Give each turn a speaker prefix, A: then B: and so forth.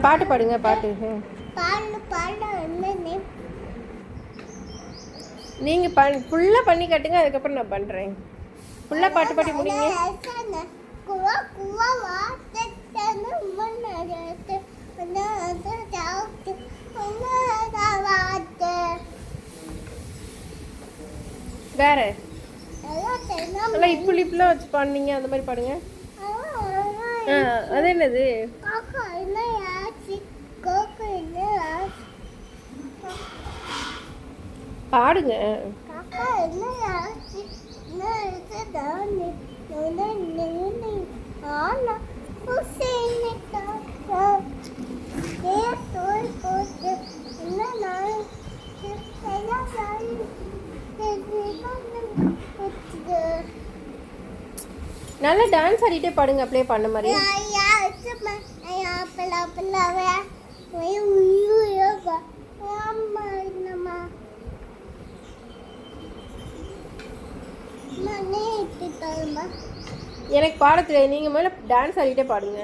A: பாட்டு பாடுங்க பாட்டு. நீங்கள் ஃபுல்லாக பண்ணி காட்டுங்க, அதுக்கப்புறம் நான் பண்ணுறேன். ஃபுல்லாக பாட்டு பாடி முடிங்க. வேற நல்லா இப்பெல்லாம் வச்சு பாடுனீங்க, அந்த மாதிரி பாடுங்க. அது என்னது? பாடுங்க. நல்லா டான்ஸ் ஆடிட்டே பாடுங்க, அப்படியே பண்ண மாதிரி. எனக்கு பாட தெரியாது, நீங்கள் முதல்ல டான்ஸ் ஆடிட்டே பாடுங்க.